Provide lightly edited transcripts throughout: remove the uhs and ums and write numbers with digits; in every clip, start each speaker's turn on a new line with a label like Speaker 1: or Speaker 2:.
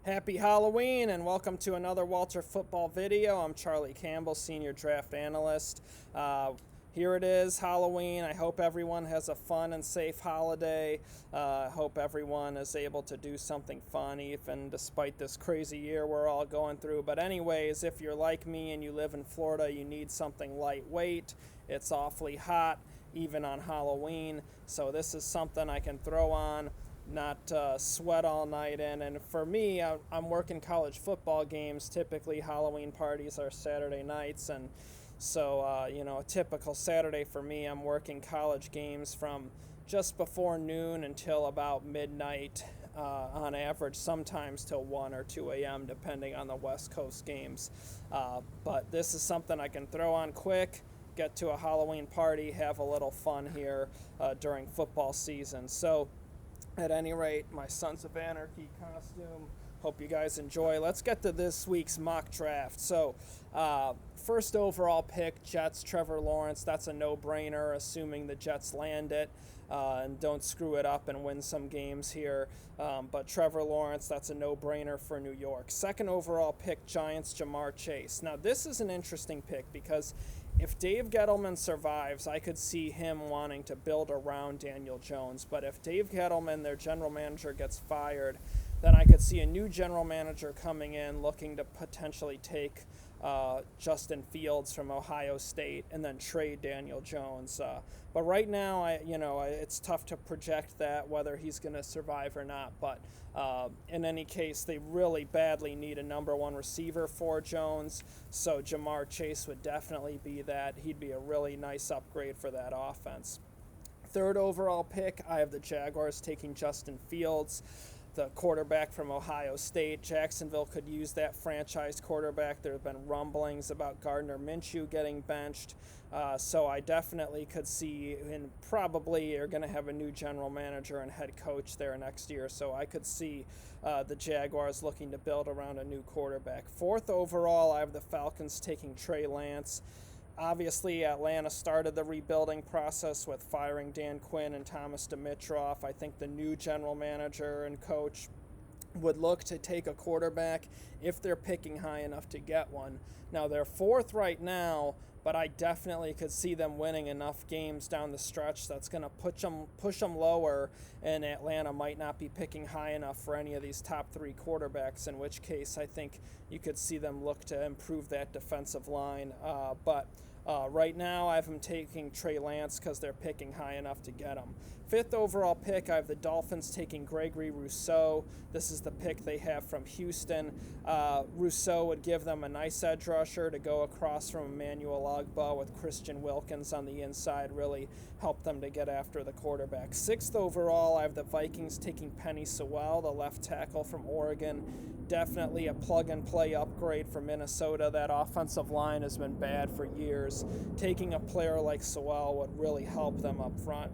Speaker 1: Happy Halloween and welcome to another Walter Football video. I'm Charlie Campbell, Senior Draft Analyst. Here it is, Halloween. I hope everyone has a fun and safe holiday. I hope everyone is able to do something fun, even despite this crazy year we're all going through. But anyways, if you're like me and you live in Florida, you need something lightweight. It's awfully hot, even on Halloween. So this is something I can throw on, not sweat all night in. And for me, I'm working college football games. Typically, Halloween parties are Saturday nights, and so, a typical Saturday for me, I'm working college games from just before noon until about midnight, on average, sometimes till 1 or 2 a.m., depending on the West Coast games. But this is something I can throw on quick, get to a Halloween party, have a little fun here during football season. So, at any rate, my Sons of Anarchy costume. Hope you guys enjoy. Let's get to this week's mock draft. So, first overall pick, Jets, Trevor Lawrence. That's a no-brainer, assuming the Jets land it and don't screw it up and win some games here. But Trevor Lawrence, that's a no-brainer for New York. Second overall pick, Giants, Jamar Chase. Now, this is an interesting pick because if Dave Gettleman survives, I could see him wanting to build around Daniel Jones. But if Dave Gettleman, their general manager, gets fired, then I could see a new general manager coming in looking to potentially take Justin Fields from Ohio State and then trade Daniel Jones. But right now, it's tough to project that whether he's going to survive or not. But in any case, they really badly need a number one receiver for Jones. So Jamar Chase would definitely be that. He'd be a really nice upgrade for that offense. Third overall pick, I have the Jaguars taking Justin Fields, the quarterback from Ohio State. Jacksonville could use that franchise quarterback. There have been rumblings about Gardner Minshew getting benched. So I definitely could see, and probably are going to have a new general manager and head coach there next year. So I could see the Jaguars looking to build around a new quarterback. Fourth overall, I have the Falcons taking Trey Lance. Obviously, Atlanta started the rebuilding process with firing Dan Quinn and Thomas Dimitroff. I think the new general manager and coach would look to take a quarterback if they're picking high enough to get one. Now, they're fourth right now, but I definitely could see them winning enough games down the stretch that's going to push them lower, and Atlanta might not be picking high enough for any of these top three quarterbacks, in which case I think you could see them look to improve that defensive line. But right now, I have them taking Trey Lance because they're picking high enough to get him. Fifth overall pick, I have the Dolphins taking Gregory Rousseau. This is the pick they have from Houston. Rousseau would give them a nice edge rusher to go across from Emmanuel Ogbah with Christian Wilkins on the inside, really help them to get after the quarterback. Sixth overall, I have the Vikings taking Penny Sewell, the left tackle from Oregon. Definitely a plug-and-play upgrade for Minnesota. That offensive line has been bad for years. Taking a player like Sewell would really help them up front.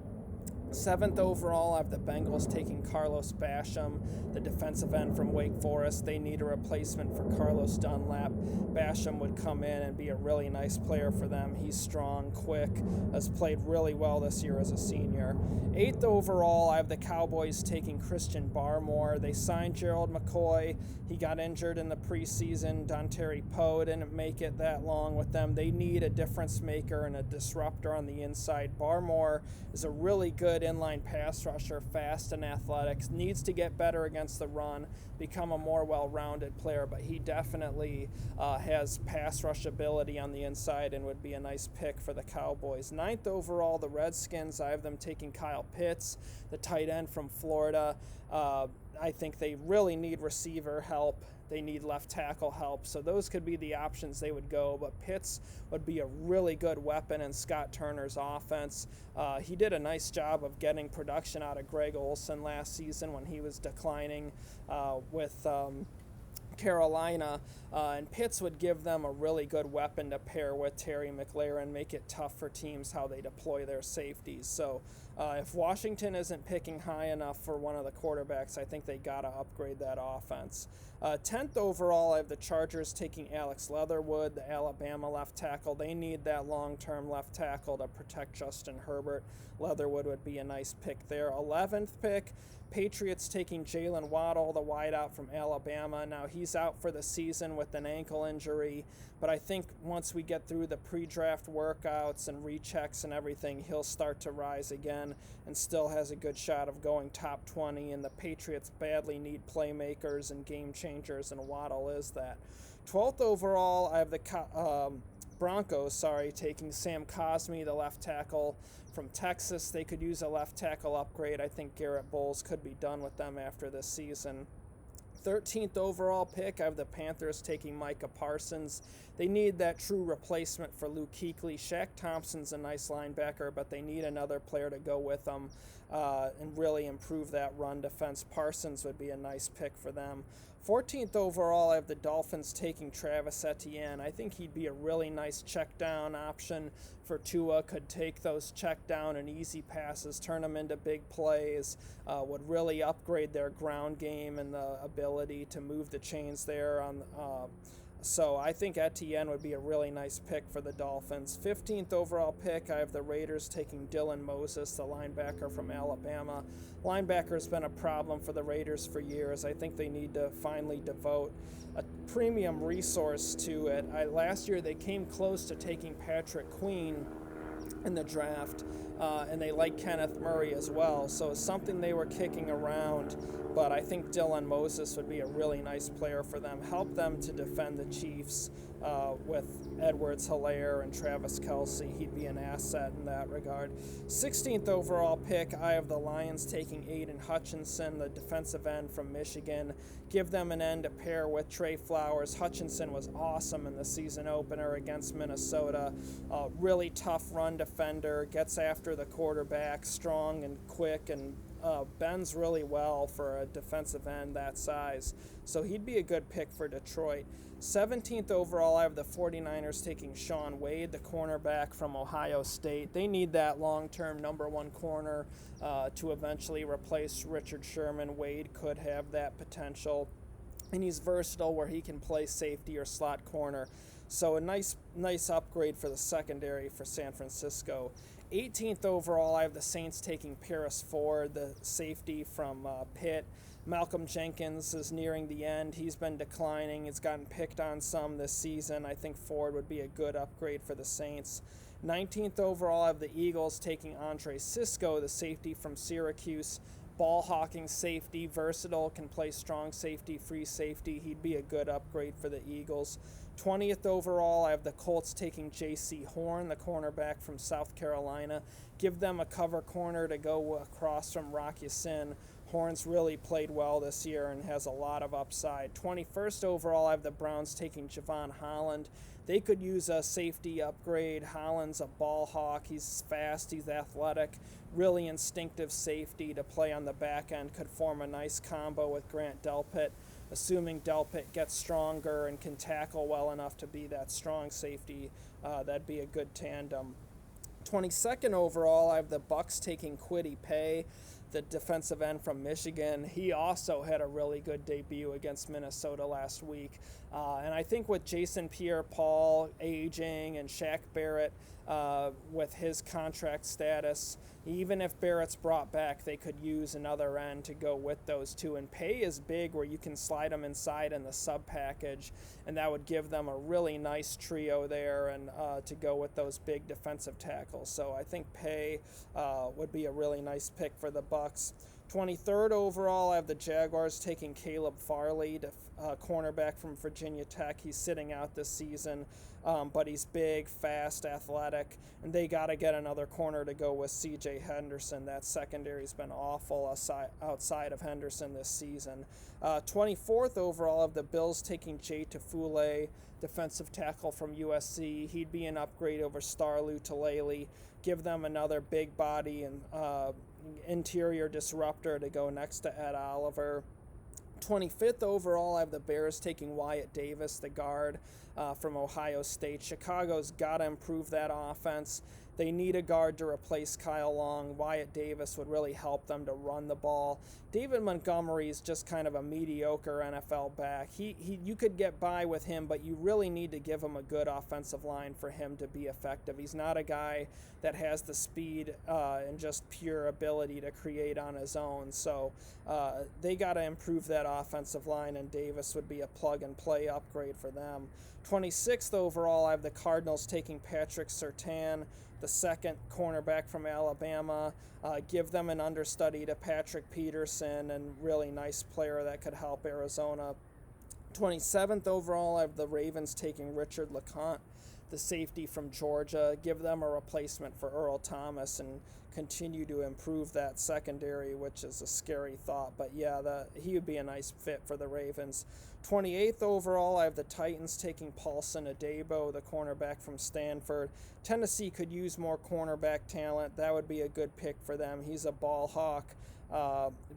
Speaker 1: Seventh overall, I have the Bengals taking Carlos Basham, the defensive end from Wake Forest. They need a replacement for Carlos Dunlap. Basham would come in and be a really nice player for them. He's strong, quick, has played really well this year as a senior. Eighth overall, I have the Cowboys taking Christian Barmore. They signed Gerald McCoy. He got injured in the preseason. Dontari Poe didn't make it that long with them. They need a difference maker and a disruptor on the inside. Barmore is a really good inline pass rusher, fast and athletic, needs to get better against the run, become a more well-rounded player, but he definitely has pass rush ability on the inside and would be a nice pick for the Cowboys. Ninth overall, the Redskins, I have them taking Kyle Pitts, the tight end from Florida. I think they really need receiver help. They need left tackle help. So those could be the options they would go. But Pitts would be a really good weapon in Scott Turner's offense. He did a nice job of getting production out of Greg Olsen last season when he was declining with Carolina, and Pitts would give them a really good weapon to pair with Terry McLaurin, make it tough for teams how they deploy their safeties. So If Washington isn't picking high enough for one of the quarterbacks, I think they got to upgrade that offense. 10th overall, I have the Chargers taking Alex Leatherwood, the Alabama left tackle. They need that long-term left tackle to protect Justin Herbert. Leatherwood would be a nice pick there. 11th pick, Patriots taking Jalen Waddle, the wideout from Alabama. Now, he's out for the season with an ankle injury, but I think once we get through the pre-draft workouts and rechecks and everything, he'll start to rise again and still has a good shot of going top 20, and the Patriots badly need playmakers and game changers, and Waddle is that. 12th overall, I have the Broncos, taking Sam Cosmi, the left tackle from Texas. They could use a left tackle upgrade. I think Garrett Bowles could be done with them after this season. 13th overall pick, I have the Panthers taking Micah Parsons. They need that true replacement for Luke Kuechly. Shaq Thompson's a nice linebacker, but they need another player to go with them and really improve that run defense. Parsons would be a nice pick for them. 14th overall, I have the Dolphins taking Travis Etienne. I think he'd be a really nice check down option for Tua. Could take those check down and easy passes, turn them into big plays, would really upgrade their ground game and the ability to move the chains there. So I think Etienne would be a really nice pick for the Dolphins. 15th overall pick, I have the Raiders taking Dylan Moses, the linebacker from Alabama. Linebacker's been a problem for the Raiders for years. I think they need to finally devote a premium resource to it. Last year they came close to taking Patrick Queen in the draft, and they like Kenneth Murray as well. So it's something they were kicking around, but I think Dylan Moses would be a really nice player for them. Help them to defend the Chiefs with Edwards-Helaire and Travis Kelce. He'd be an asset in that regard. 16th overall pick, I have the Lions taking Aiden Hutchinson, the defensive end from Michigan. Give them an end to pair with Trey Flowers. Hutchinson was awesome in the season opener against Minnesota. Really tough run defender, gets after the quarterback, strong and quick, and bends really well for a defensive end that size. So he'd be a good pick for Detroit. 17th overall, I have the 49ers taking Shaun Wade, the cornerback from Ohio State. They need that long-term number one corner to eventually replace Richard Sherman. Wade could have that potential, and he's versatile where he can play safety or slot corner. So a nice upgrade for the secondary for San Francisco. 18th overall, I have the Saints taking Paris Ford, the safety from Pitt. Malcolm Jenkins is nearing the end. He's been declining. He's gotten picked on some this season. I think Ford would be a good upgrade for the Saints. 19th overall, I have the Eagles taking Andre Sisco, the safety from Syracuse. Ball-hawking safety, versatile, can play strong safety, free safety. He'd be a good upgrade for the Eagles. 20th overall, I have the Colts taking J.C. Horn, the cornerback from South Carolina. Give them a cover corner to go across from Rock Ya-Sin. Horn's really played well this year and has a lot of upside. 21st overall, I have the Browns taking Javon Holland. They could use a safety upgrade. Holland's a ball hawk. He's fast. He's athletic. Really instinctive safety to play on the back end. Could form a nice combo with Grant Delpit, assuming Delpit gets stronger and can tackle well enough to be that strong safety. That'd be a good tandem. 22nd overall, I have the Bucks taking Kwity Paye, the defensive end from Michigan. He also had a really good debut against Minnesota last week. And I think with Jason Pierre-Paul aging and Shaq Barrett with his contract status, even if Barrett's brought back, they could use another end to go with those two. And Paye is big where you can slide them inside in the sub package, and that would give them a really nice trio there and to go with those big defensive tackles. So I think Paye would be a really nice pick for the Bucks. 23rd overall, I have the Jaguars taking Caleb Farley, cornerback from Virginia Tech. He's sitting out this season, but he's big, fast, athletic, and they got to get another corner to go with C.J. Henderson. That secondary's been awful outside of Henderson this season. 24th overall, I have the Bills taking Jay Tafule, defensive tackle from USC. He'd be an upgrade over Starlu Tulele. Give them another big body and interior disruptor to go next to Ed Oliver. 25th overall, I have the Bears taking Wyatt Davis, the guard from Ohio State. Chicago's got to improve that offense. They need a guard to replace Kyle Long. Wyatt Davis would really help them to run the ball. David Montgomery is just kind of a mediocre NFL back. You could get by with him, but you really need to give him a good offensive line for him to be effective. He's not a guy that has the speed and just pure ability to create on his own. So they got to improve that offensive line, and Davis would be a plug-and-play upgrade for them. 26th overall, I have the Cardinals taking Patrick Surtain, the second cornerback from Alabama. Give them an understudy to Patrick Peterson, and really nice player that could help Arizona. 27th overall, I have the Ravens taking Richard LeCounte, the safety from Georgia. Give them a replacement for Earl Thomas and continue to improve that secondary, which is a scary thought. But yeah, he would be a nice fit for the Ravens. 28th overall, I have the Titans taking Paulson Adebo, the cornerback from Stanford. Tennessee could use more cornerback talent. That would be a good pick for them. He's a ball hawk.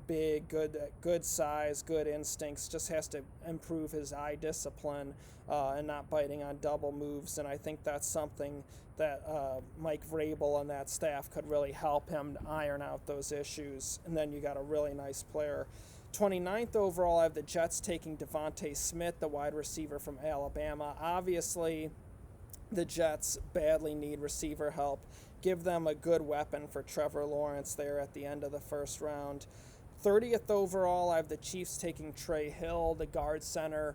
Speaker 1: Big, good size, good instincts, just has to improve his eye discipline and not biting on double moves, and I think that's something that Mike Vrabel and that staff could really help him iron out those issues. And then you got a really nice player. 29th overall, I have the Jets taking Devontae Smith, the wide receiver from Alabama. Obviously, the Jets badly need receiver help. Give them a good weapon for Trevor Lawrence there at the end of the first round. 30th overall, I have the Chiefs taking Trey Hill, the guard center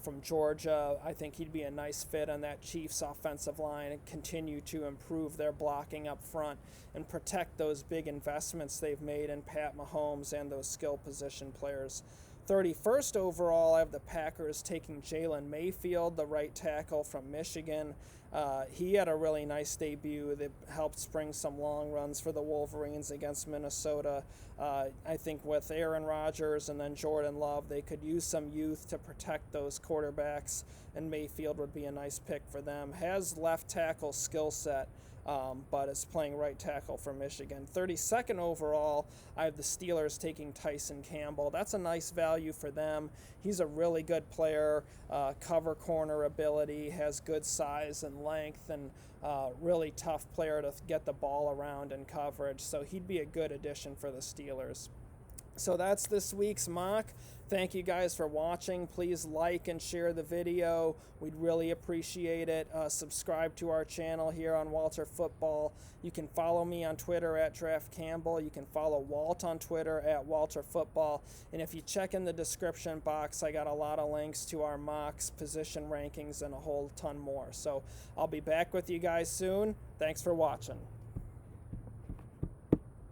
Speaker 1: from Georgia. I think he'd be a nice fit on that Chiefs offensive line and continue to improve their blocking up front and protect those big investments they've made in Pat Mahomes and those skill position players. 31st overall, I have the Packers taking Jalen Mayfield, the right tackle from Michigan. He had a really nice debut that helped spring some long runs for the Wolverines against Minnesota. I think with Aaron Rodgers and then Jordan Love, they could use some youth to protect those quarterbacks, and Mayfield would be a nice pick for them. Has left tackle skill set, but is playing right tackle for Michigan. 32nd overall, I have the Steelers taking Tyson Campbell. That's a nice value for them. He's a really good player, cover corner ability, has good size and length, and really tough player to get the ball around in coverage. So he'd be a good addition for the Steelers. So that's this week's mock. Thank you guys for watching. Please like and share the video. We'd really appreciate it. Subscribe to our channel here on Walter Football. You can follow me on Twitter at Draft Campbell. You can follow Walt on Twitter at Walter Football. And if you check in the description box, I got a lot of links to our mocks, position rankings, and a whole ton more. So I'll be back with you guys soon. Thanks for watching.